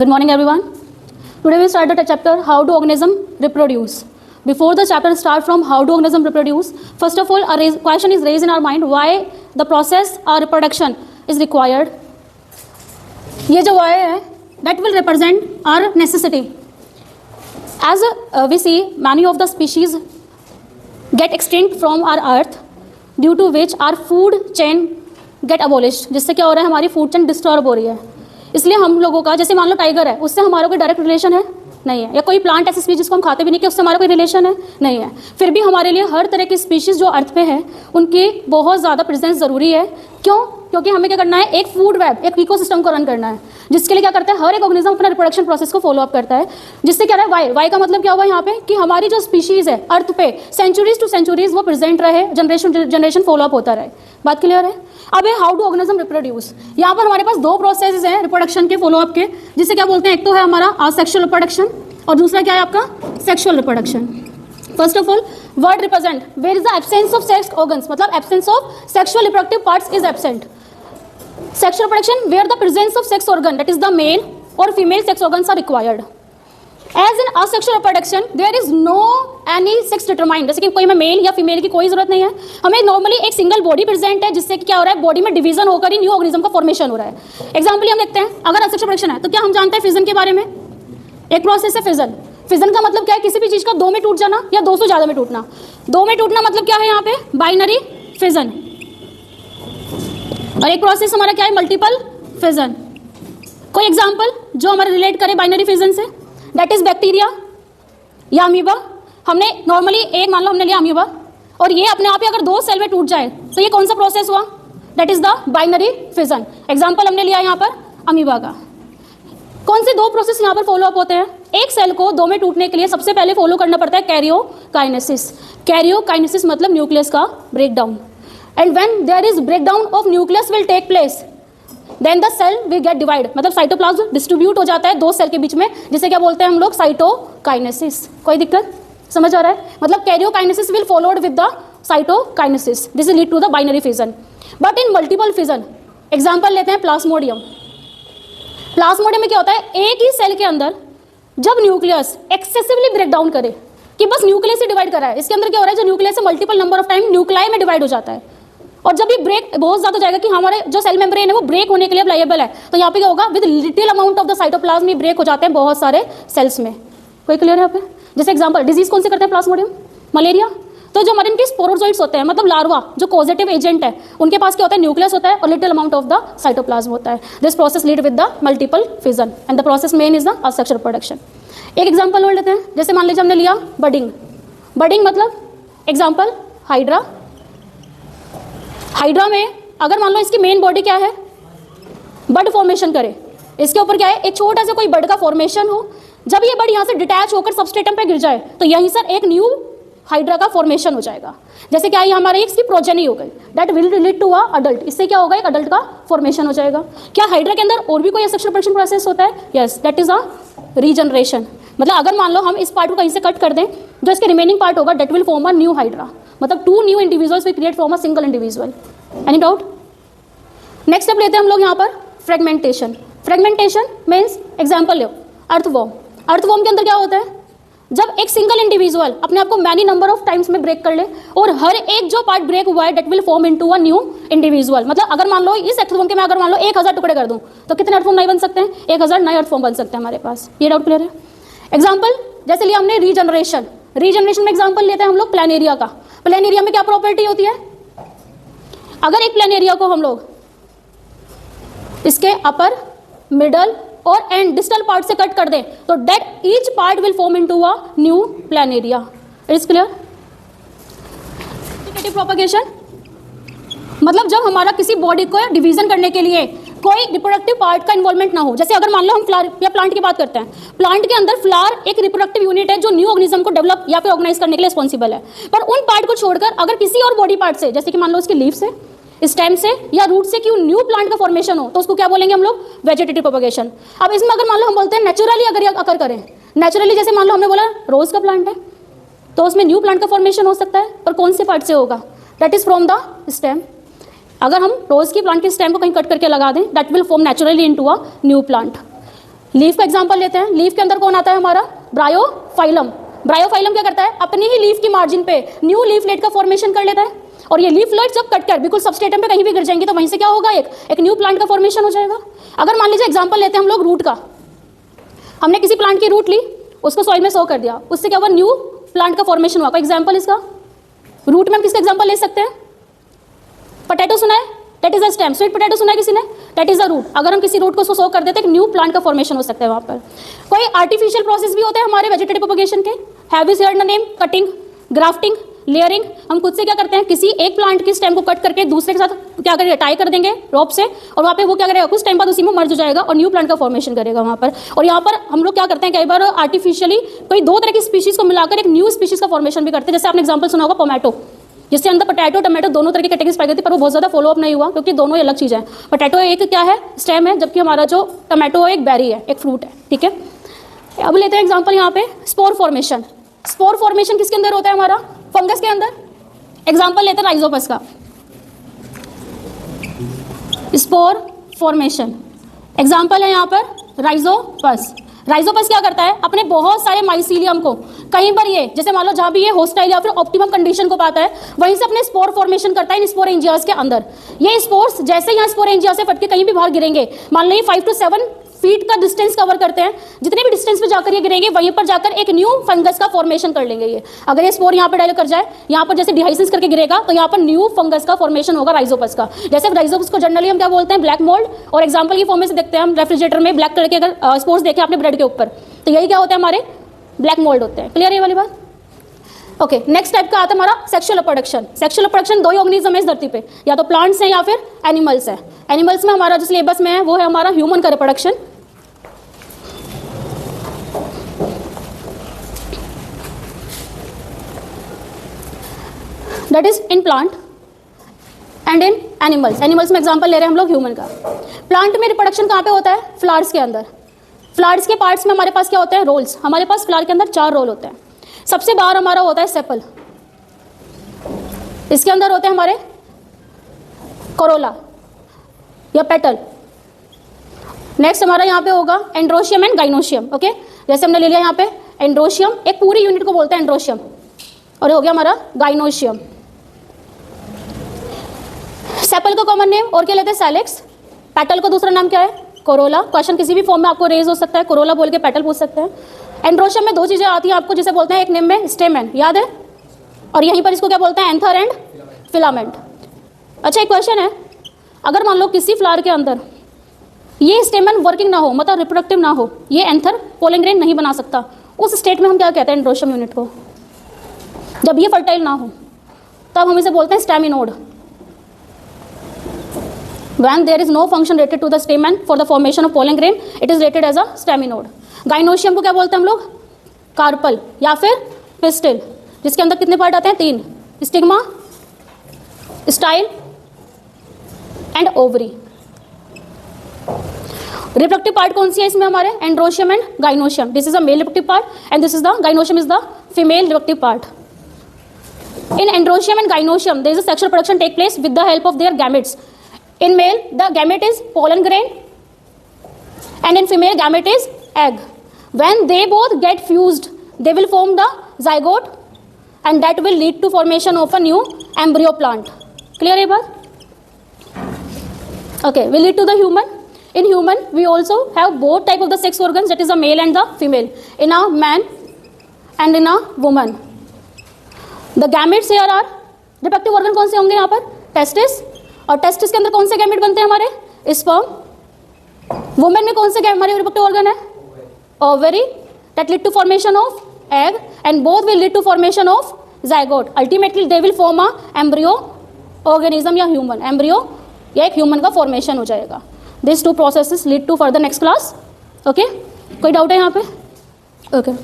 Good morning, everyone. Today we start the chapter how do organism reproduce. Before the chapter start from how do organism reproduce, first of all, a question is raised in our mind why the process or reproduction is required. ये जो why है, that will represent our necessity. As we see, many of the species get extinct from our earth, due to which our food chain get abolished. जिससे क्या हो रहा है, हमारी food chain disturb हो रही है. इसलिए हम लोगों का, जैसे मान लो टाइगर है, उससे हमारा कोई डायरेक्ट रिलेशन है नहीं है, या कोई प्लांट ऐसी स्पीशीज जिसको हम खाते भी नहीं कि उससे हमारा कोई रिलेशन है नहीं है, फिर भी हमारे लिए हर तरह की स्पीशीज जो अर्थ पे है उनकी बहुत ज़्यादा प्रेजेंस ज़रूरी है. क्यों? क्योंकि हमें क्या करना है, एक फूड वेब, एक इकोसिस्टम को रन करना है, जिसके लिए क्या करता है, हर एक ऑर्गेनिज्म अपना रिप्रोडक्शन प्रोसेस को फॉलो अप करता है. जिससे क्या रहा है, वाई का मतलब क्या हुआ यहाँ पे कि हमारी जो स्पीशीज है अर्थ पे सेंचुरीज टू सेंचुरीज वो प्रेजेंट रहे, जनरेशन फॉलो अप होता रहे. बात क्लियर है? अब ये हाउ डू ऑर्गेनिज्म रिप्रोड्यूस. यहाँ पर हमारे पास दो प्रोसेस हैं रिप्रोडक्शन के, फॉलो अप के, जिसे क्या बोलते हैं, एक तो है हमारा असेक्सुअल रिप्रोडक्शन और दूसरा क्या है आपका sexual reproduction. First of all, word represent, where is the absence of sex organs, मतलब absence of sexual reproductive parts is absent. Sexual reproduction, where the presence of sex organ, that is the male or female sex organs are required. As in asexual reproduction, there is no any sex determined. जैसे कि कोई में mail या female की कोई जरूरत नहीं है, हमें नॉर्मली एक सिंगल बॉडी प्रेजेंट है, जिससे कि क्या हो रहा है, बॉडी में डिवीजन होकर ही न्यू ऑर्गेनिज्म का फॉर्मेशन हो रहा है. एग्जाम्पल हम देखते हैं, अगर असेक्सुअल रिप्रोडक्शन है तो क्या हम जानते हैं फिजन के बारे में. एक प्रोसेस है फिजन. फिजन का मतलब क्या है, किसी भी चीज का दो में टूट जाना या दो से ज्यादा में टूटना. दो में टूटना मतलब क्या है यहाँ पे, बाइनरी फिजन. और एक प्रोसेस हमारा क्या है, मल्टीपल फिजन. कोई एग्जांपल जो हमारे रिलेट करे बाइनरी फिजन से, दैट इज बैक्टीरिया या अमीबा. हमने नॉर्मली एक मान लो हमने लिया अमीबा, और ये अपने आप ही अगर दो सेल में टूट जाए तो ये कौन सा प्रोसेस हुआ, that is the binary fission. Example हमने लिया यहाँ पर अमीबा का. कौन से दो प्रोसेस यहाँ पर फॉलो अप होते हैं, एक सेल को दो में टूटने के लिए सबसे पहले फॉलो करना पड़ता है कैरियोकाइनेसिस. कैरियोकाइनेसिस मतलब न्यूक्लियस का breakdown. And when there is breakdown of nucleus will take place, then the cell will get divide, मतलब साइटोप्लाज्म डिस्ट्रीब्यूट हो जाता है दो सेल के बीच में, जिसे क्या बोलते हैं हम लोग, साइटोकाइनेसिस. कोई दिक्कत समझ आ रहा है? मतलब karyokinesis will followed with the cytokinesis. This will lead to the binary fission. But in multiple fission, example लेते हैं प्लाज्मोडियम. प्लाज्मोडियम में क्या होता है, एक ही सेल के अंदर जब न्यूक्लियस एक्सेसिवली ब्रेक डाउन करे कि बस न्यूक्लियस से डिवाइड करा है, इसके अंदर क्या हो रहा है, जो न्यूक्लियस है multiple number of time nuclei में डिवाइड हो जाता है. और जब ये ब्रेक बहुत ज्यादा हो जाएगा कि हमारे जो सेल मेम्ब्रेन है वो ब्रेक होने के लिए लायबल है, तो यहाँ पे क्या होगा, with little amount of the cytoplasm ये ब्रेक हो जाते हैं बहुत सारे सेल्स में. कोई क्लियर है यहाँ पे? जैसे एग्जांपल, डिजीज कौन से करते हैं प्लाज्मोडियम, मलेरिया. तो जो हमारे इनके स्पोरोजोइड्स होते हैं, मतलब लार्वा जो पॉजिटिव एजेंट है, उनके पास क्या होता है, न्यूक्लियस होता है और little amount of the cytoplasm होता है. This process lead with the multiple fission and the process main is the asexual reproduction. एक एग्जाम्पल और लेते हैं, जैसे मान लीजिए हमने लिया बडिंग. बडिंग मतलब एग्जाम्पल हाइड्रा. हाइड्रा में अगर मान लो इसकी मेन बॉडी क्या है, बड फॉर्मेशन करे, इसके ऊपर क्या है, एक छोटा सा कोई बड का फॉर्मेशन हो. जब ये बड यहाँ से डिटैच होकर सबस्ट्रेटम पे गिर जाए तो यहीं सर एक न्यू हाइड्रा का फॉर्मेशन हो जाएगा. जैसे क्या है, हमारे इसकी प्रोजेनी हो गई, that will relate to a adult. इससे क्या होगा, एक अडल्ट का फॉर्मेशन हो जाएगा. क्या हाइड्रा के अंदर और भी कोई सेक्सुअल रिप्रोडक्शन प्रोसेस होता है? Yes, that is a regeneration. मतलब अगर मान लो हम इस पार्ट को कहीं से कट कर दें, जो इसके रिमेनिंग पार्ट होगा that will form a new hydra. मतलब two new individuals will create from a single individual. Any doubt? Next step लेते हैं हम लोग यहाँ पर फ्रेगमेंटेशन. फ्रेगमेंटेशन मीन्स एग्जाम्पल लो अर्थवॉर्म. अर्थवॉर्म के अंदर क्या होता है, जब एक सिंगल इंडिविजुअल अपने आप को मैनी नंबर ऑफ टाइम्स में ब्रेक कर ले और हर एक जो पार्ट ब्रेक हुआ है that will form into a new individual. मतलब अगर मान लो इस अर्थवॉर्म के मैं अगर मान लो 1000 टुकड़े कर दूं तो कितने अर्थवॉर्म नहीं बन सकते हैं, 1000 नए अर्थवॉर्म बन सकते हैं हमारे पास. ये डाउट क्लियर है? एग्जाम्पल जैसे लिया हमने रीजनरेशन. रीजनरेशन में एग्जाम्पल लेते हैं हम लोग प्लानेरिया का. प्लानेरिया में क्या प्रॉपर्टी होती है, अगर एक प्लानेरिया को हम लोग इसके अपर, मिडल और एंड डिस्टल पार्ट से कट कर दें तो that each part will form into a new Planaria. Is clear? Propagation मतलब जब हमारा किसी बॉडी को डिवीजन करने के लिए कोई रिप्रोडक्टिव पार्ट का इन्वॉल्वमेंट ना हो. जैसे अगर मान लो हम फ्लावर या प्लांट की बात करते हैं, प्लांट के अंदर फ्लावर एक रिप्रोडक्टिव यूनिट है जो न्यू ऑर्गेनिज्म को डेवलप या फिर ऑर्गेनाइज करने के लिए रिस्पॉन्सिबल है. पर उन पार्ट को छोड़कर अगर किसी और बॉडी पार्ट से, जैसे कि मान लो उसकी लीफ से, स्टेम से या रूट से कि न्यू प्लांट का फॉर्मेशन हो, तो उसको क्या बोलेंगे हम लोग, वेजिटेटिव प्रोपगेशन. अब इसमें अगर मान लो हम बोलते हैं नेचुरली अगर ये अकर करें, नेचुरली जैसे मान लो हमने बोला रोज का प्लांट है तो उसमें न्यू प्लांट का फॉर्मेशन हो सकता है, पर कौन से पार्ट से होगा, that is from the stem. अगर हम रोज की प्लांट के स्टेम को कहीं कट करके लगा दें that will form naturally into a new plant. Leaf का एग्जांपल लेते हैं। लीफ के अंदर कौन आता है हमारा? ब्रायोफाइलम। ब्रायोफाइलम क्या करता है? अपनी ही लीफ की मार्जिन पे न्यू लीफलेट का फॉर्मेशन कर लेता है, और ये लीफलेट जब कट कर बिल्कुल सबस्ट्रेटम पे कहीं भी गिर जाएंगे तो वहीं से क्या होगा? एक न्यू प्लांट का फॉर्मेशन हो जाएगा। अगर मान लीजिए एग्जांपल लेते हैं हम लोग रूट का, हमने किसी प्लांट की रूट ली, उसको सॉइल में सो कर दिया, उससे क्या हुआ? न्यू प्लांट का फॉर्मेशन हुआ। कोई एग्जांपल इसका? रूट में हम किसका एग्जांपल ले सकते हैं? पोटैटो सुना है? That is a stem. Sweet potato सुना है किसी ने? That is a root. अगर हम किसी रूट को सो कर देते हैं, एक न्यू प्लांट का फॉर्मेशन हो सकता है वहाँ पर। कोई आर्टिफिशियल प्रोसेस भी होते हैं हमारे वेजिटेटिव प्रोपगेशन के। Have you heard the name? Cutting, grafting, layering. हम खुद से क्या करते हैं? किसी एक प्लांट की स्टेम को कट करके दूसरे के साथ क्या करेंगे? टाई कर देंगे रोप से, और वहाँ पे वो क्या करेगा? कुछ टाइम बाद उसी में मर्ज हो जाएगा और न्यू प्लांट का फॉर्मेशन करेगा वहाँ पर। और यहाँ पर हम लोग क्या करते हैं? कई बार आर्टिफिशियली कोई दो तरह की स्पीशीज को मिलाकर एक न्यू स्पीशीज का फॉर्मेशन भी करते हैं। जैसे आपने एग्जाम्पल सुना होगा पोमैटो, जिसके अंदर पोटैटो टमाटो दोनों तरह की कैटेगरीज पाई गई थी, पर वो बहुत ज़्यादा फॉलोअप नहीं हुआ क्योंकि दोनों ही अलग चीज़ है। पोटैटो एक क्या है? स्टेम है, जबकि हमारा जो टमाटो एक बेरी है, एक फ्रूट है। ठीक है, अब लेते हैं एग्जांपल यहाँ पे स्पोर फॉर्मेशन। स्पोर फॉर्मेशन किसके अंदर होता है? हमारा फंगस के अंदर। एग्जांपल लेते हैं राइजोपस का। स्पोर फॉर्मेशन एग्जांपल है यहाँ पर राइजोपस। राइजोपस क्या करता है? अपने बहुत सारे माइसीलियम को कहीं पर ये, जैसे मान लो जहाँ भी ये होस्टाइल या फिर ऑप्टिमम कंडीशन को पाता है, वहीं से अपने स्पोर फॉर्मेशन करता है इन स्पोरेंजियास के अंदर। ये स्पोर्स जैसे यहाँ स्पोरेंजिया से फटके कहीं भी बाहर गिरेंगे, मान लो ये 5 to 7 फीट का डिस्टेंस कवर करते हैं, जितने भी डिस्टेंस पे जाकर ये गिरेंगे वहीं पर जाकर एक न्यू फंगस का फॉर्मेशन कर लेंगे ये। अगर ये स्पोर यहाँ पर डायल कर जाए, यहाँ पर जैसे डिहाइसिस करके गिरेगा, तो यहाँ पर न्यू फंगस का फॉर्मेशन होगा राइजोपस का। जैसे राइजोपस को जनरली हम क्या बोलते हैं? Black mould. और एग्जाम्पल की फॉर्म में से देखते हैं हम रेफ्रिजरेटर में ब्लैक कलर के अगर स्पोर्स देखे आपने ब्रेड के ऊपर, तो यही क्या होता है? हमारे ब्लैक मोल्ड होते हैं। क्लियर है ये वाली बात? ओके, नेक्स्ट टाइप का आता है हमारा सेक्सुअल रिप्रोडक्शन। सेक्सुअल रिप्रोडक्शन दो ही ऑर्गेनिज्म है इस धरती पे, या तो प्लांट्स हैं या फिर एनिमल्स है। एनिमल्स में हमारा जो सिलेबस में है वो है हमारा ह्यूमन का reproduction. That is in plant and in animals. Animals में एग्जांपल ले रहे हैं हम लोग ह्यूमन का। प्लांट में रिप्रोडक्शन कहाँ पे होता है? फ्लावर्स के अंदर। फ्लावर्स के पार्ट्स में हमारे पास क्या होते हैं? रोल्स। हमारे पास फ्लावर के अंदर 4 रोल होते हैं। सबसे बाहर हमारा होता है सेपल, इसके अंदर होते हैं हमारे कोरोला या पेटल। नेक्स्ट हमारा यहाँ पे होगा एंड्रोशियम एंड गाइनोशियम। ओके, जैसे हमने ले लिया यहाँ पे एंड्रोशियम, एक पूरी यूनिट को बोलते हैं एंड्रोशियम, और ये हो गया हमारा गाइनोशियम। सेपल को कॉमन नेम और क्या लेते हैं? सैलेक्स। पेटल का दूसरा नाम क्या है? कोरोला। क्वेश्चन किसी भी फॉर्म में आपको रेज हो सकता है, कोरोला बोल के पेटल पूछ सकते हैं। एंड्रोशियम में 2 चीजें आती हैं आपको, जिसे बोलते हैं एक नेम में स्टेमन, याद है, और यहीं पर इसको क्या बोलते हैं? Anther and filament. अच्छा, एक क्वेश्चन है, अगर मान लो किसी फ्लावर के अंदर ये स्टेमन वर्किंग ना हो, मतलब रिप्रोडक्टिव ना हो, ये एंथर पोलन ग्रेन नहीं बना सकता, उस स्टेट में हम क्या कहते हैं एंड्रोशियम यूनिट को? जब ये फर्टाइल ना हो तब हम इसे बोलते हैं staminode. When there is no function related to the stamen for the formation of pollen grain, it is rated as a staminode. Gynoecium को क्या बोलते हैं हम लोग? कार्पल या फिर पिस्टिल, जिसके अंदर कितने पार्ट आते हैं? 3, stigma, style and ovary. Reproductive part कौन सी है इसमें? हमारे androecium and gynoecium. This is a male reproductive part and this is the gynoecium is the female reproductive part. In androecium and gynoecium, there is a sexual reproduction take place with the help of their gametes. In male, the gamete is pollen grain, and in female, gamete is egg. When they both get fused, they will form the zygote, and that will lead to formation of a new embryo plant. Clear है बात? Okay, will lead to the human. In human, we also have both type of the sex organs, that is the male and the female. In a man and in a woman. The gametes here are reproductive organ कौन से होंगे यहाँ पर? Testis, और testis के अंदर कौन से गैमेट बनते हैं हमारे? स्पर्म. वुमेन में कौन से हमारे रिप्रोडक्टिव ऑर्गन है? Ovary. That lead to formation of egg, and both will lead to formation of zygote. Ultimately they will form a embryo organism या human embryo, या एक human का formation हो जाएगा. These two processes lead to further next class. Okay? कोई doubt है यहाँ पे? Okay.